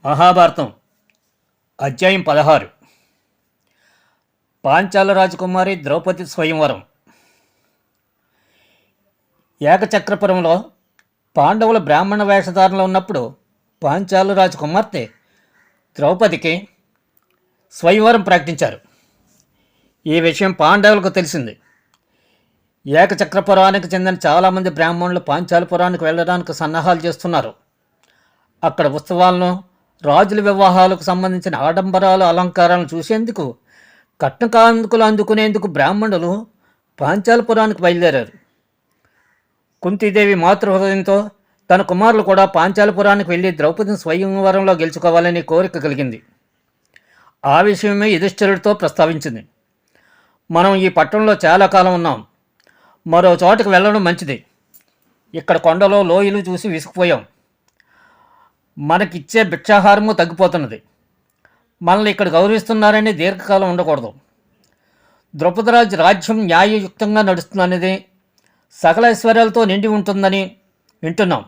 మహాభారతం అధ్యాయం 16. పాంచాల రాజకుమారి ద్రౌపది స్వయంవరం. ఏకచక్రపురంలో పాండవుల బ్రాహ్మణ వేషధారణలో ఉన్నప్పుడు పాంచాల రాజకుమార్తె ద్రౌపదికి స్వయంవరం ప్రకటించారు. ఈ విషయం పాండవులకు తెలిసింది. ఏకచక్రపురానికి చెందిన చాలామంది బ్రాహ్మణులు పాంచాలపురానికి వెళ్ళడానికి సన్నాహాలు చేస్తున్నారు. అక్కడ ఉత్సవాలను, రాజుల వివాహాలకు సంబంధించిన ఆడంబరాలు, అలంకారాలను చూసేందుకు కట్న కానుకలు అందుకునేందుకు బ్రాహ్మణులు పాంచాలపురానికి బయలుదేరారు. కుంతీదేవి మాతృహృదయంతో తన కుమారులు కూడా పాంచాలపురానికి వెళ్ళి ద్రౌపదిని స్వయంవరంలో గెలుచుకోవాలని కోరిక కలిగింది. ఆ విషయమే యుధిష్ఠిరుడితో ప్రస్తావించింది. మనం ఈ పట్టణంలో చాలా కాలం ఉన్నాం, మరో చోటుకు వెళ్ళడం మంచిది. ఇక్కడ కొండలో లోయలు చూసి విసిగిపోయాం. మనకిచ్చే భిక్షాహారము తగ్గిపోతున్నది. మనల్ని ఇక్కడ గౌరవిస్తున్నారని దీర్ఘకాలం ఉండకూడదు. ద్రౌపదరాజు రాజ్యం న్యాయయుక్తంగా నడుస్తుందనేది, సకల ఐశ్వర్యాలతో నిండి ఉంటుందని వింటున్నాం.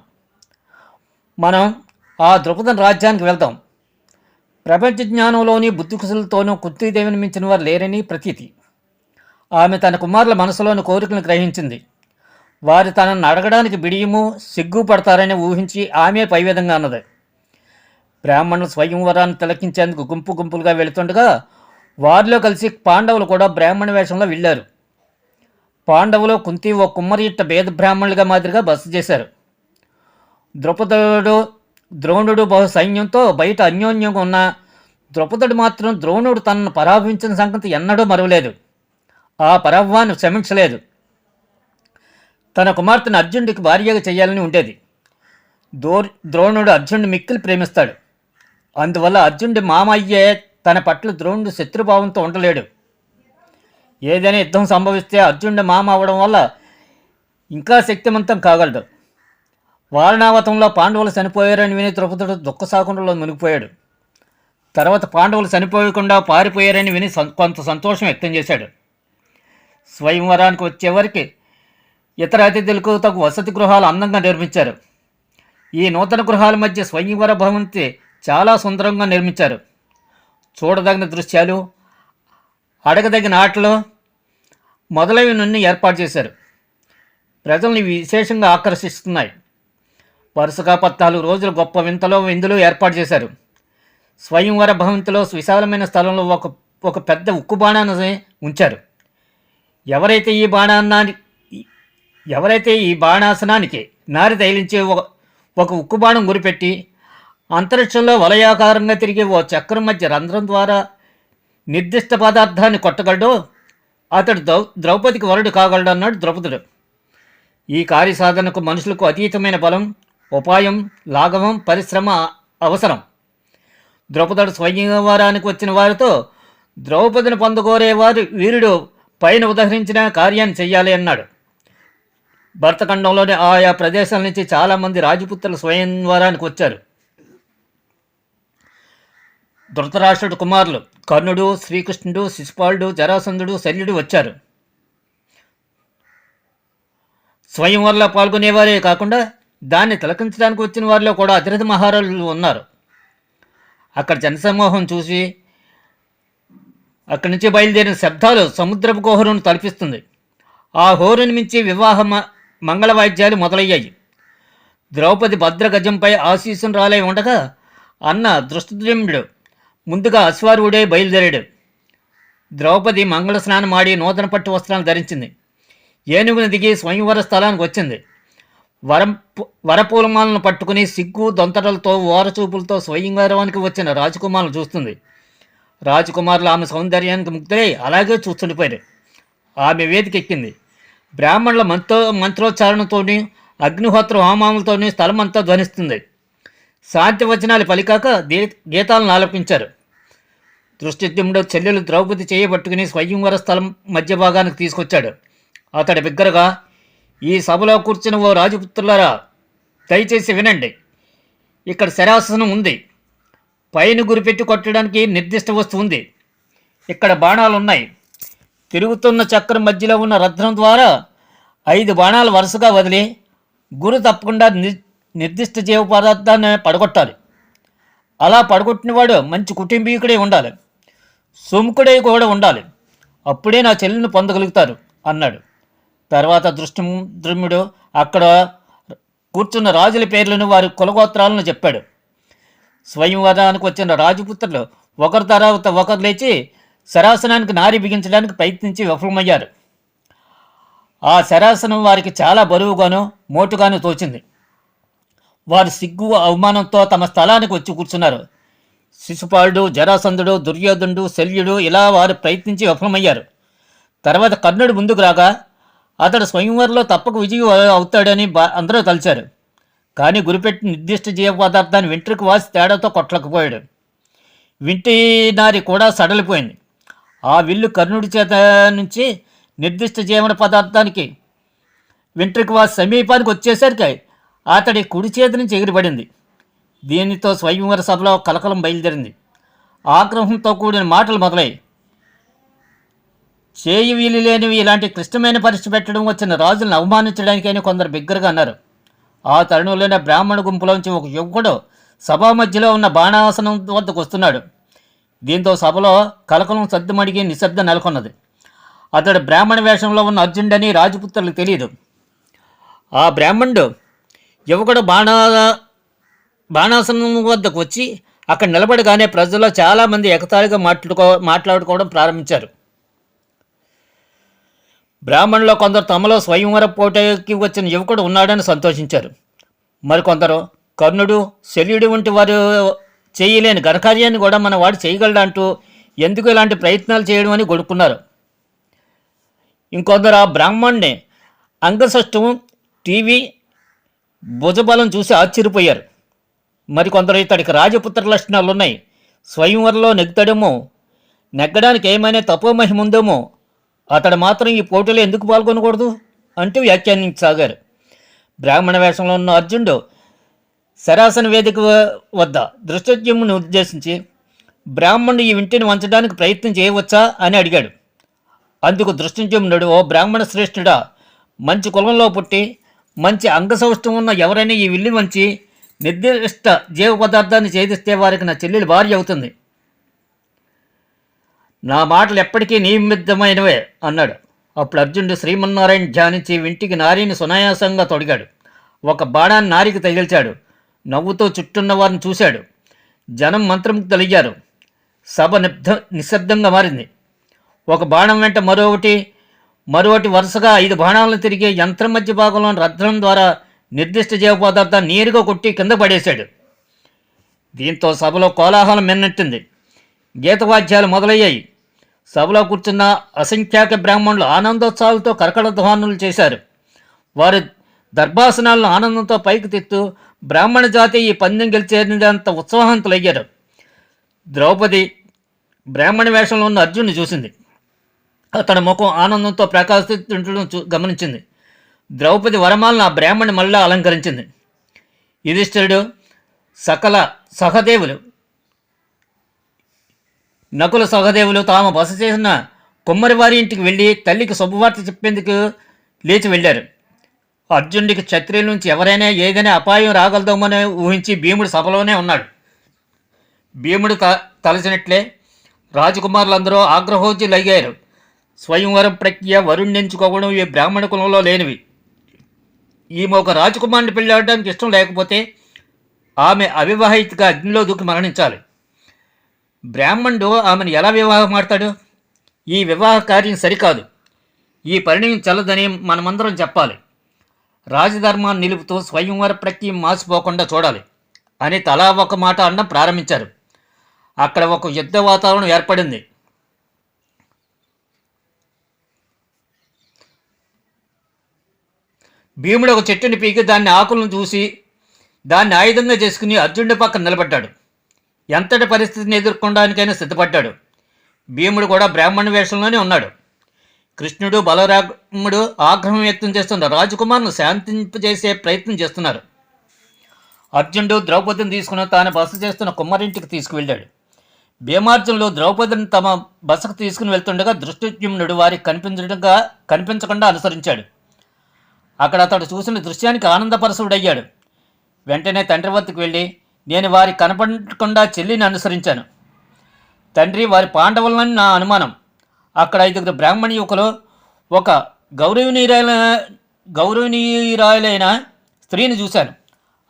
మనం ఆ ద్రౌపది రాజ్యానికి వెళ్దాం. ప్రపంచ జ్ఞానంలోని బుద్ధికుశలతోనూ కుంతీదేవిని మించిన వారు లేరని ప్రతీతి. ఆమె తన కుమారుల మనసులోని కోరికలను గ్రహించింది. వారు తనను అడగడానికి బిడియము, సిగ్గుపడతారని ఊహించి ఆమె పై విధంగా అన్నది. బ్రాహ్మణులు స్వయంవరాన్ని తిలకించేందుకు గుంపు గుంపులుగా వెళుతుండగా వారిలో కలిసి పాండవులు కూడా బ్రాహ్మణ వేషంలో వెళ్ళారు. పాండవులు, కుంతి ఓ కుమ్మరి ఇట్ట భేద బ్రాహ్మణులుగా మాదిరిగా బస చేశారు. ద్రౌపదుడు, ద్రోణుడు బహు సైన్యంతో బయట అన్యోన్యంగా ఉన్న ద్రౌపదుడు మాత్రం ద్రోణుడు తనను పరాభవించిన సంగతి ఎన్నడూ మరవలేదు. ఆ పరాభవాన్ని క్షమించలేదు. తన కుమార్తెను అర్జునుడికి భార్యగా చేయాలని ఉండేది. ద్రోణుడు అర్జునుడిని మిక్కిలి ప్రేమిస్తాడు. అందువల్ల అర్జునుడి మామ అయ్యే తన పట్ల ద్రోణుడు శత్రుభావంతో ఉండలేడు. ఏదైనా యుద్ధం సంభవిస్తే అర్జునుడి మామ అవడం వల్ల ఇంకా శక్తివంతం కాగలడు. వారణావతంలో పాండవులు చనిపోయారని విని ద్రౌపదుడు దుఃఖసాగరంలో మునిగిపోయాడు. తర్వాత పాండవులు చనిపోయకుండా పారిపోయారని విని కొంత సంతోషం వ్యక్తం చేశాడు. స్వయంవరానికి వచ్చేవారికి ఇతర అతిథులకు తగు వసతి గృహాలు అందంగా నిర్మించారు. ఈ నూతన గృహాల మధ్య స్వయంవర భవంతి చాలా సుందరంగా నిర్మించారు. చూడదగిన దృశ్యాలు, అడగదగిన ఆటలు మొదలైనవన్నీ ఏర్పాటు చేశారు. ప్రజల్ని విశేషంగా ఆకర్షిస్తున్నాయి. వరుసగా 14 రోజులు గొప్ప విందులు ఏర్పాటు చేశారు. స్వయంవర భవంతిలో విశాలమైన స్థలంలో ఒక పెద్ద ఉక్కు బాణాన్ని ఉంచారు. ఎవరైతే ఈ బాణాసనానికి నారి తైలించి ఒక ఉక్కు బాణం గురిపెట్టి అంతరిక్షంలో వలయాకారంగా తిరిగే ఓ చక్రం మధ్య రంధ్రం ద్వారా నిర్దిష్ట పదార్థాన్ని కొట్టగలడో అతడు ద్రౌపదికి వరుడు కాగలడు అన్నాడు ద్రౌపదుడు. ఈ కార్యసాధనకు మనుషులకు అతీతమైన బలం, ఉపాయం, లాఘవం, పరిశ్రమ అవసరం. ద్రౌపదుడు స్వయంవరానికి వచ్చిన వారితో ద్రౌపదిని పొందగోరేవారు వీరుడు పైన ఉదహరించిన కార్యాన్ని చెయ్యాలి అన్నాడు. భరతఖండంలోని ఆయా ప్రదేశాల నుంచి చాలామంది రాజపుత్రులు స్వయంవరానికి వచ్చారు. ధృతరాష్ట్రుడు కుమారులు కర్ణుడు, శ్రీకృష్ణుడు, శిశుపాలుడు, జరాసంధుడు, శల్యుడు వచ్చారు. స్వయంవరంలో పాల్గొనేవారే కాకుండా దాన్ని తిలకించడానికి వచ్చిన వారిలో కూడా అతిరథ మహారాజులు ఉన్నారు. అక్కడ జనసమూహం చూసి అక్కడి నుంచి బయలుదేరిన శబ్దాలు సముద్రపు కోహరును తలపిస్తుంది. ఆ హోరుని మించి వివాహ మంగళ వాయిద్యాలు మొదలయ్యాయి. ద్రౌపది భద్రగజంపై ఆశీస్సును రాలై ఉండగా అన్న దృష్టద్యుమ్నుడు ముందుగా అశ్వారూఢే బయలుదేరాడు. ద్రౌపది మంగళ స్నానం ఆడి నూతన పట్టు వస్త్రాలను ధరించింది. ఏనుగుని దిగి స్వయంవర స్థలానికి వచ్చింది. వరపూలమాలను పట్టుకుని సిగ్గు దొంతటలతో ఓరచూపులతో స్వయంవరానికి వచ్చిన రాజకుమారులు చూస్తుంది. రాజకుమారులు ఆమె సౌందర్యానికి ముగ్ధులై అలాగే చూస్తుండిపోయారు. ఆమె వేదికెక్కింది. బ్రాహ్మణుల మంత్రోచ్చారణతోని, అగ్నిహోత్ర హోమాములతోని స్థలమంతా ధ్వనిస్తుంది. శాంతి వచనాలు పలికాక గీతాలను ఆలపించారు. దృష్టద్యుమ్నుడు చెల్లెలు ద్రౌపది చేయబట్టుకుని స్వయంవర స్థలం మధ్య భాగానికి తీసుకొచ్చాడు. అతడి బిగ్గరగా, ఈ సభలో కూర్చున్న ఓ రాజపుత్రులారా, దయచేసి వినండి. ఇక్కడ శరాసనం ఉంది. పైన గురిపెట్టి కొట్టడానికి నిర్దిష్ట వస్తువు ఉంది. ఇక్కడ బాణాలు ఉన్నాయి. తిరుగుతున్న చక్రం మధ్యలో ఉన్న రత్నం ద్వారా 5 బాణాలు వరుసగా వదిలి గురి తప్పకుండా నిర్దిష్ట జీవ పదార్థాన్ని పడగొట్టాలి. అలా పడగొట్టినవాడు మంచి కుటుంబీకుడే ఉండాలి, సుముఖుడై కూడా ఉండాలి. అప్పుడే నా చెల్లిని పొందగలుగుతారు అన్నాడు. తర్వాత దృష్టిద్రుమ్యుడు అక్కడ కూర్చున్న రాజుల పేర్లను వారి కులగోత్రాలను చెప్పాడు. స్వయంవరానికి వచ్చిన రాజపుత్రులు ఒకరి తర్వాత ఒకరు లేచి శరాసనానికి నారి బిగించడానికి ప్రయత్నించి విఫలమయ్యారు. ఆ శరాసనం వారికి చాలా బరువుగాను మోటుగాను తోచింది. వారు సిగ్గు అవమానంతో తమ స్థలానికి వచ్చి కూర్చున్నారు. శిశుపాలుడు, జరాసంధుడు, దుర్యోధనుడు, శల్యుడు ఇలా వారు ప్రయత్నించి విఫలమయ్యారు. తర్వాత కర్ణుడు ముందుకు రాగా అతడు స్వయంవరంలో తప్పక విజయం అవుతాడని అందరూ తలిచారు. కానీ గురిపెట్టి నిర్దిష్ట జీవ పదార్థాన్ని వెంట్రుకు వాసి తేడాతో కొట్టలేకపోయాడు. వింటి నారి కూడా సడలిపోయింది. ఆ విల్లు కర్ణుడి చేత నుంచి నిర్దిష్ట జీవన పదార్థానికి వెంట్రుకు వాసి సమీపానికి వచ్చేసరికి అతడి కుడి చేతి నుంచి ఎగిరిపడింది. దీనితో స్వయంవర సభలో కలకలం బయలుదేరింది. ఆగ్రహంతో కూడిన మాటలు మొదలయ్యాయి. చేయి వీలు లేనివి ఇలాంటి క్లిష్టమైన పరిస్థితి పెట్టడం వచ్చిన రాజులను అవమానించడానికైనా కొందరు బిగ్గరగా అన్నారు. ఆ తరుణంలోనే బ్రాహ్మణ గుంపులోంచి ఒక యువకుడు సభా మధ్యలో ఉన్న బాణాసనం వద్దకు వస్తున్నాడు. దీంతో సభలో కలకలం సద్దుమడిగి నిశ్శబ్దం నెలకొన్నది. అతడు బ్రాహ్మణ వేషంలో ఉన్న అర్జునుడని రాజపుత్రులకు తెలియదు. ఆ బ్రాహ్మణుడు యువకుడు బాణాసనం వద్దకు వచ్చి అక్కడ నిలబడగానే ప్రజల్లో చాలామంది ఎగతాళిగా మాట్లాడుకోవడం ప్రారంభించారు. బ్రాహ్మణులో కొందరు తమలో స్వయంవర పోటీకి వచ్చిన యువకుడు ఉన్నాడని సంతోషించారు. మరికొందరు కర్ణుడు, శల్యుడు వంటి వారు చేయలేని ఘనకార్యాన్ని కూడా మన వాడు చేయగలడంటూ ఎందుకు ఇలాంటి ప్రయత్నాలు చేయడం అని గొడుక్కున్నారు. ఇంకొందరు ఆ బ్రాహ్మణ్ణి అంగసష్టం, టీవీ, భుజబలం చూసి ఆశ్చర్యపోయారు. మరికొందరు ఇతడికి రాజపుత్ర లక్షణాలు ఉన్నాయి, స్వయంవరంలో నెగ్గుతాడేమో, నెగ్గడానికి ఏమైనా తపోమహిమ ఉందేమో, అతడు మాత్రం ఈ పోటీలో ఎందుకు పాల్గొనకూడదు అంటూ వ్యాఖ్యానించసాగారు. బ్రాహ్మణ వేషంలో ఉన్న అర్జునుడు శరాసన వేదిక వద్ద దృష్టజ్యుమ్నుని ఉద్దేశించి బ్రాహ్మణుడు ఈ వింటిని వంచడానికి ప్రయత్నం చేయవచ్చా అని అడిగాడు. అందుకు దృష్టజ్యుమ్నుడు, ఓ బ్రాహ్మణ శ్రేష్ఠుడా, మంచి కులంలో పుట్టి మంచి అంగసౌష్ఠం ఉన్న ఎవరైనా ఈ విల్లి వంచి నిర్దిష్ట జీవ పదార్థాన్ని ఛేదిస్తే వారికి నా చెల్లెలు భార్య అవుతుంది. నా మాటలు ఎప్పటికీ నియమితమైనవే అన్నాడు. అప్పుడు అర్జునుడు శ్రీమన్నారాయణ ధ్యానించి వింటికి నారిని సునాయాసంగా తొడిగాడు. ఒక బాణాన్ని నారికి తగిల్చాడు. నవ్వుతూ చుట్టున్న వారిని చూశాడు. జనం మంత్రముగ్ధులయ్యారు. సభ నిశ్శబ్దంగా మారింది. ఒక బాణం వెంట మరొకటి వరుసగా 5 బాణాలను తిరిగి యంత్రం మధ్య భాగంలోని రధ్రం ద్వారా నిర్దిష్ట జీవ పదార్థాన్ని నేరుగా కొట్టి కింద పడేశాడు. దీంతో సభలో కోలాహలం మిన్నెట్టింది. గీతవాద్యాలు మొదలయ్యాయి. సభలో కూర్చున్న అసంఖ్యాక బ్రాహ్మణులు ఆనందోత్సాహాలతో కరకళ ధ్వానులు చేశారు. వారు దర్భాసనాలను ఆనందంతో పైకి తెత్తూ బ్రాహ్మణ జాతి ఈ పందెం గెలిచేంత ఉత్సాహంతులయ్యారు. ద్రౌపది బ్రాహ్మణ వేషంలో ఉన్న అర్జునుని చూసింది. అతడి ముఖం ఆనందంతో ప్రకాశిస్తుండడం గమనించింది. ద్రౌపది వరమాలను ఆ బ్రాహ్మణి మళ్ళా అలంకరించింది. యుధిష్ఠిరుడు, సకల సహదేవులు, నకుల సహదేవులు తాము బస చేసిన కుమ్మరివారి ఇంటికి వెళ్ళి తల్లికి శుభవార్త చెప్పేందుకు లేచి వెళ్ళారు. అర్జునుడికి క్షత్రియుల నుంచి ఎవరైనా ఏదైనా అపాయం రాగలదామని ఊహించి భీముడు సభలోనే ఉన్నాడు. భీముడు తలచినట్లే రాజకుమారులందరూ ఆగ్రహోజ్యులయ్యారు. స్వయంవరం ప్రక్రియ వరుణ్ణించుకోవడం ఈ బ్రాహ్మణ కులంలో లేనివి. ఈమె ఒక రాజకుమారుని పెళ్ళాడడానికి ఇష్టం లేకపోతే ఆమె అవివాహితగా అగ్నిలో దూకి మరణించాలి. బ్రాహ్మణుడు ఆమెను ఎలా వివాహం ఆడతాడు? ఈ వివాహ కార్యం సరికాదు. ఈ పరిణయం చల్లదని మనమందరం చెప్పాలి. రాజధర్మాన్ని నిలుపుతూ స్వయంవర ప్రక్రియ మాసిపోకుండా చూడాలి అని తలా ఒక మాట అనడం ప్రారంభించారు. అక్కడ ఒక యుద్ధ వాతావరణం ఏర్పడింది. భీముడు ఒక చెట్టుని పీకి దాన్ని ఆకులను చూసి దాన్ని ఆయుధంగా చేసుకుని అర్జునుడి పక్కన నిలబడ్డాడు. ఎంతటి పరిస్థితిని ఎదుర్కొనడానికైనా సిద్ధపడ్డాడు. భీముడు కూడా బ్రాహ్మణ వేషంలోనే ఉన్నాడు. కృష్ణుడు, బలరాముడు ఆగ్రహం వ్యక్తం చేస్తున్న రాజకుమారును శాంతింపజేసే ప్రయత్నం చేస్తున్నారు. అర్జునుడు ద్రౌపదిని తీసుకుని తాను బస చేస్తున్న కుమ్మరింటికి తీసుకువెళ్ళాడు. భీమార్జునులు ద్రౌపదిని తమ బసకు తీసుకుని వెళ్తుండగా దృష్టజ్యుమ్నుడు వారికి కనిపించకుండా అనుసరించాడు. అక్కడ అతడు చూసిన దృశ్యానికి ఆనందపరసుడయ్యాడు. వెంటనే తండ్రి వద్దకు వెళ్ళి నేను వారి కనపడకుండా చెల్లిని అనుసరించాను. తండ్రి, వారి పాండవులని నా అనుమానం. అక్కడ 5 బ్రాహ్మణ యువకులు ఒక గౌరవనీయురాలైన గౌరవనీయురాలైన స్త్రీని చూశాను.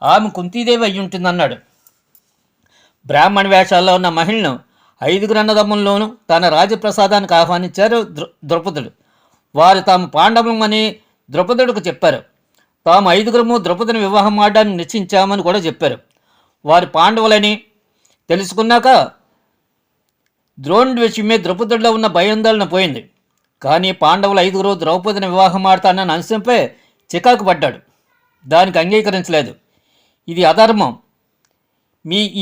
ఆమె కుంతీదేవి అయి ఉంటుందన్నాడు. బ్రాహ్మణ వేషాల్లో ఉన్న మహిళను 5 అన్నదమ్ముల్లోనూ తన రాజప్రసాదానికి ఆహ్వానించారు ద్రౌపదుడు. వారు తాము పాండవులమని ద్రౌపదుడికి చెప్పారు. తాము 5 ద్రౌపదిని వివాహం ఆడడానికి నిశ్చయించామని కూడా చెప్పారు. వారి పాండవులని తెలుసుకున్నాక ద్రోణుడి విషయమే ద్రౌపదుడిలో ఉన్న భయాందోళన పోయింది. కానీ పాండవులు 5 ద్రౌపదిని వివాహం ఆడతానన్న అంశంపై చికాకు పడ్డాడు. దానికి అంగీకరించలేదు. ఇది అధర్మం.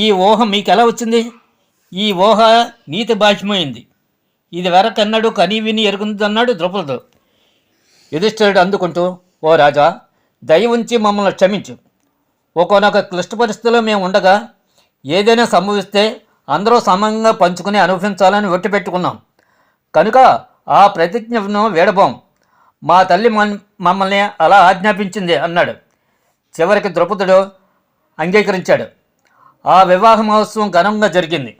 ఈ ఊహ మీకు ఎలా వచ్చింది? ఈ ఊహ నీతి బాహ్యమైంది. ఇది వెరకన్నాడు కనీ విని ఎరుగుందన్నాడు ద్రౌపదుడు. యుధిష్ఠిరుడు అందుకుంటూ, ఓ రాజా, దయ ఉంచి మమ్మల్ని క్షమించు. ఒకనొక క్లిష్ట పరిస్థితుల్లో మేము ఉండగా ఏదైనా సంభవిస్తే అందరూ సమంగా పంచుకుని అనుభవించాలని ఒట్టి పెట్టుకున్నాం. కనుక ఆ ప్రతిజ్ఞను వీడబోం. మా తల్లి మమ్మల్ని అలా ఆజ్ఞాపించింది అన్నాడు. చివరికి ద్రౌపదుడు అంగీకరించాడు. ఆ వివాహ మహోత్సవం ఘనంగా జరిగింది.